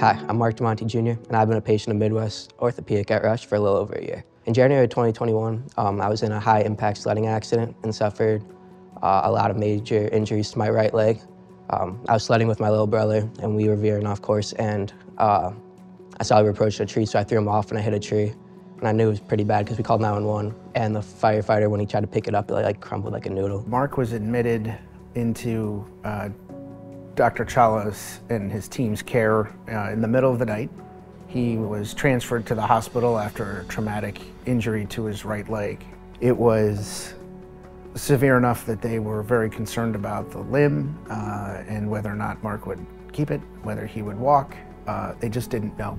Hi, I'm Mark DeMonte Jr., and I've been a patient of Midwest Orthopedic at Rush for a little over a year. In January of 2021, I was in a high-impact sledding accident and suffered a lot of major injuries to my right leg. I was sledding with my little brother, and we were veering off course, and I saw we were approaching a tree, so I threw him off, and I hit a tree. And I knew it was pretty bad because we called 911, and the firefighter, when he tried to pick it up, it crumbled like a noodle. Mark was admitted into Dr. Chala's and his team's care in the middle of the night. He was transferred to the hospital after a traumatic injury to his right leg. It was severe enough that they were very concerned about the limb and whether or not Mark would keep it, whether he would walk. They just didn't know.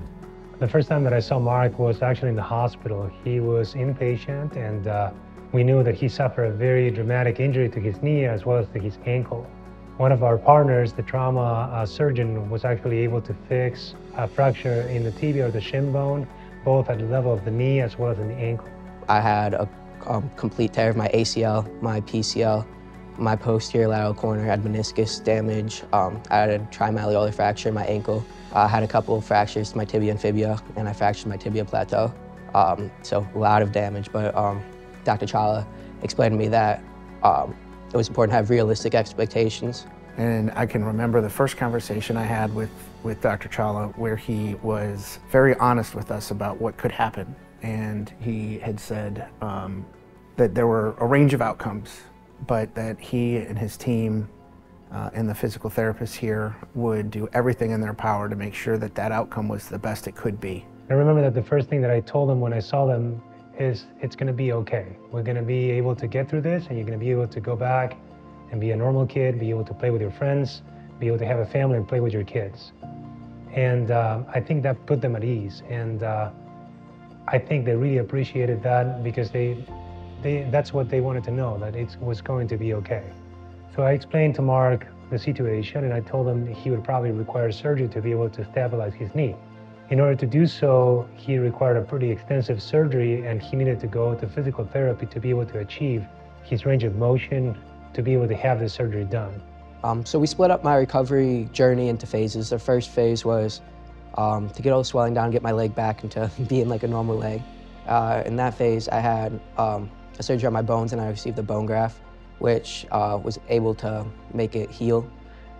The first time that I saw Mark was actually in the hospital. He was inpatient, and we knew that he suffered a very dramatic injury to his knee as well as to his ankle. One of our partners, the trauma surgeon, was actually able to fix a fracture in the tibia or the shin bone, both at the level of the knee as well as in the ankle. I had a complete tear of my ACL, my PCL, my posterior lateral corner, had meniscus damage. I had a trimalleolar fracture in my ankle. I had a couple of fractures to my tibia and fibula, and I fractured my tibia plateau. So a lot of damage, but Dr. Chala explained to me that it was important to have realistic expectations. And I can remember the first conversation I had with Dr. Chala where he was very honest with us about what could happen. And he had said that there were a range of outcomes, but that he and his team and the physical therapists here would do everything in their power to make sure that that outcome was the best it could be. I remember that the first thing that I told them when I saw them is, it's going to be okay. We're going to be able to get through this, and you're going to be able to go back and be a normal kid, be able to play with your friends, be able to have a family and play with your kids. And I think that put them at ease. And I think they really appreciated that because that's what they wanted to know, that it was going to be okay. So I explained to Mark the situation, and I told him he would probably require surgery to be able to stabilize his knee. In order to do so, he required a pretty extensive surgery, and he needed to go to physical therapy to be able to achieve his range of motion, to be able to have this surgery done. So we split up my recovery journey into phases. The first phase was to get all the swelling down, get my leg back into being like a normal leg. In that phase, I had a surgery on my bones, and I received a bone graft, which was able to make it heal.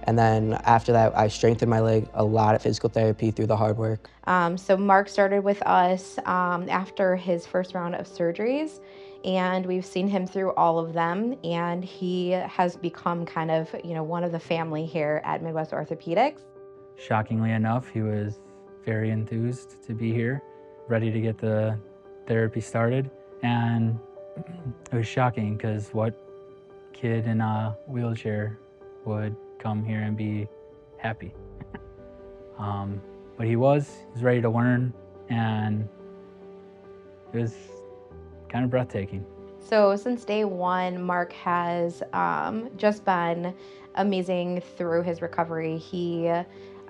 And then after that, I strengthened my leg a lot at physical therapy through the hard work. So Mark started with us after his first round of surgeries, and we've seen him through all of them, and he has become kind of, one of the family here at Midwest Orthopedics. Shockingly enough, he was very enthused to be here, ready to get the therapy started. And it was shocking because what kid in a wheelchair would come here and be happy? But he was ready to learn, and it was kind of breathtaking. So since day one, Mark has just been amazing through his recovery. He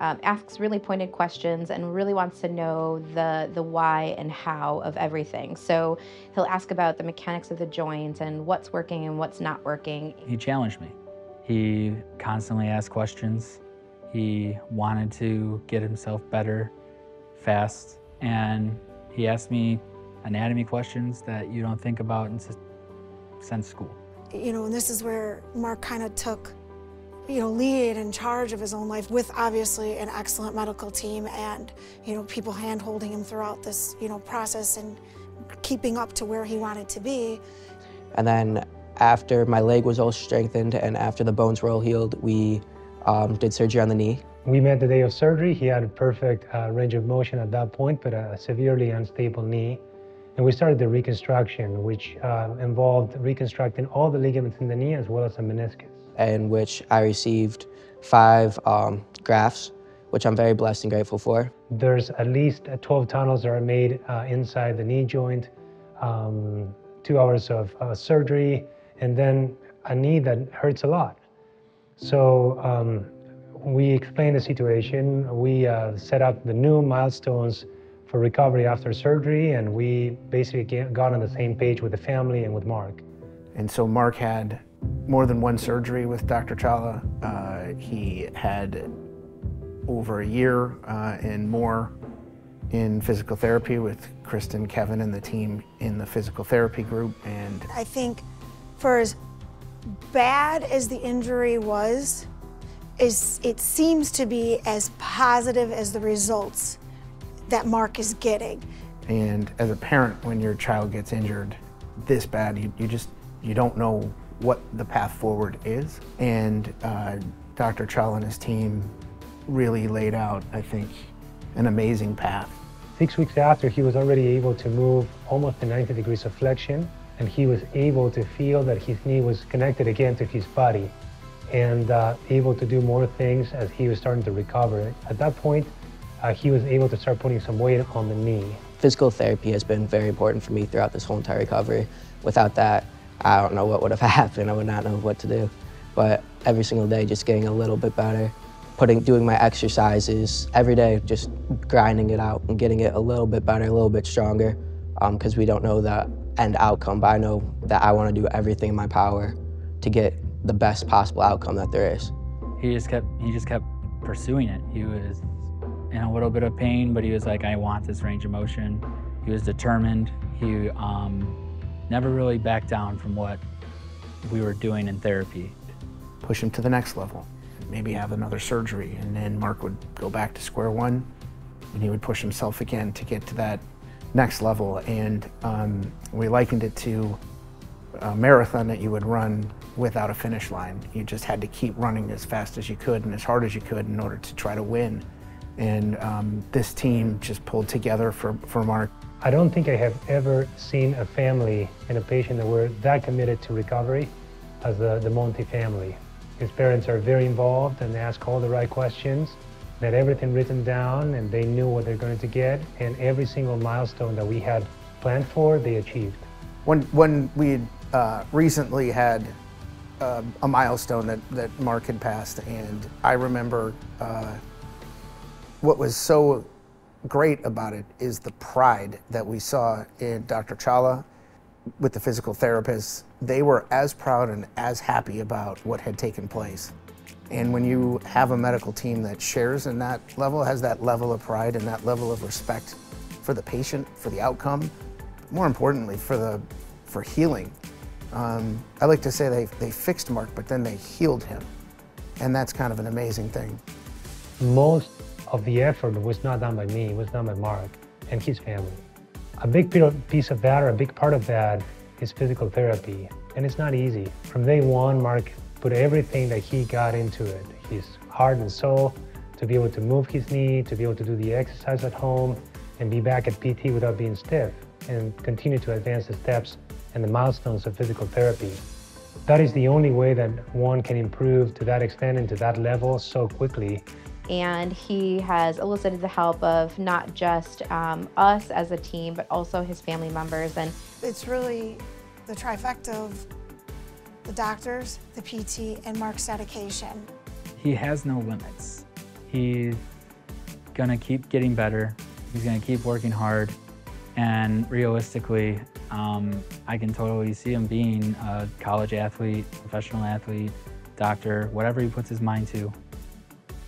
asks really pointed questions and really wants to know the why and how of everything. So he'll ask about the mechanics of the joint and what's working and what's not working. He challenged me. He constantly asked questions. He wanted to get himself better fast, and he asked me anatomy questions that you don't think about since school. And this is where Mark kind of took lead and charge of his own life with obviously an excellent medical team and, people hand-holding him throughout this, process and keeping up to where he wanted to be. And then after my leg was all strengthened and after the bones were all healed, we did surgery on the knee. We met the day of surgery. He had a perfect range of motion at that point, but a severely unstable knee. And we started the reconstruction, which involved reconstructing all the ligaments in the knee as well as the meniscus. In which I received 5 grafts, which I'm very blessed and grateful for. There's at least 12 tunnels that are made inside the knee joint, 2 hours of surgery, and then a knee that hurts a lot. So we explained the situation. We set up the new milestones for recovery after surgery, and we basically got on the same page with the family and with Mark. And so Mark had more than one surgery with Dr. Chala. He had over a year and more in physical therapy with Kristen, Kevin, and the team in the physical therapy group. And I think for as bad as the injury was, it seems to be as positive as the results that Mark is getting. And as a parent, when your child gets injured this bad, you don't know what the path forward is. And Dr. Challa and his team really laid out, I think, an amazing path. 6 weeks after, he was already able to move almost to 90 degrees of flexion, and he was able to feel that his knee was connected again to his body and able to do more things as he was starting to recover. At that point, he was able to start putting some weight on the knee. Physical therapy has been very important for me throughout this whole entire recovery. Without that, I don't know what would have happened. I would not know what to do. But every single day, just getting a little bit better, doing my exercises every day, just grinding it out and getting it a little bit better, a little bit stronger, because we don't know the end outcome, but I know that I want to do everything in my power to get the best possible outcome that there is. He just kept pursuing it. He was in a little bit of pain, but he was like, I want this range of motion. He was determined. He never really backed down from what we were doing in therapy. Push him to the next level, maybe have another surgery, and then Mark would go back to square one, and he would push himself again to get to that next level. And we likened it to a marathon that you would run without a finish line. You just had to keep running as fast as you could and as hard as you could in order to try to win. And this team just pulled together for Mark. I don't think I have ever seen a family and a patient that were that committed to recovery as the Monti family. His parents are very involved and they ask all the right questions. They had everything written down and they knew what they're going to get, and every single milestone that we had planned for, they achieved. When we recently had a milestone that Mark had passed, and I remember what was so great about it is the pride that we saw in Dr. Challa with the physical therapists. They were as proud and as happy about what had taken place. And when you have a medical team that shares in that level, has that level of pride and that level of respect for the patient, for the outcome, more importantly for healing. I like to say they fixed Mark, but then they healed him. And that's kind of an amazing thing. Most of the effort was not done by me, it was done by Mark and his family. A big piece of that, or a big part of that, is physical therapy. And it's not easy. From day one, Mark put everything that he got into it, his heart and soul, to be able to move his knee, to be able to do the exercise at home, and be back at PT without being stiff, and continue to advance the steps and the milestones of physical therapy. That is the only way that one can improve to that extent and to that level so quickly. And he has elicited the help of not just us as a team, but also his family members. And it's really the trifecta of the doctors, the PT, and Mark's dedication. He has no limits. He's gonna keep getting better. He's gonna keep working hard. And realistically, I can totally see him being a college athlete, professional athlete, doctor, whatever he puts his mind to,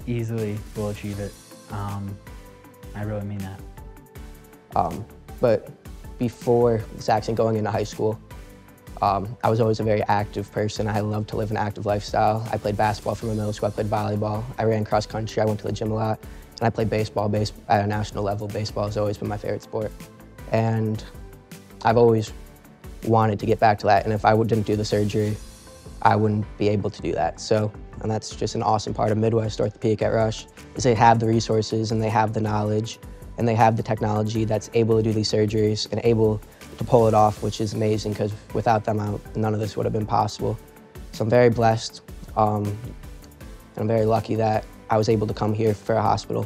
easily will achieve it. I really mean that. But before this accident, going into high school, I was always a very active person. I loved to live an active lifestyle. I played basketball from middle school, I played volleyball, I ran cross country, I went to the gym a lot, and I played baseball at a national level. Baseball has always been my favorite sport. And I've always wanted to get back to that, and if I didn't do the surgery, I wouldn't be able to do that. And that's just an awesome part of Midwest Orthopedic at Rush, is they have the resources and they have the knowledge and they have the technology that's able to do these surgeries and able to pull it off, which is amazing, because without them, none of this would have been possible. So I'm very blessed, and I'm very lucky that I was able to come here for a hospital.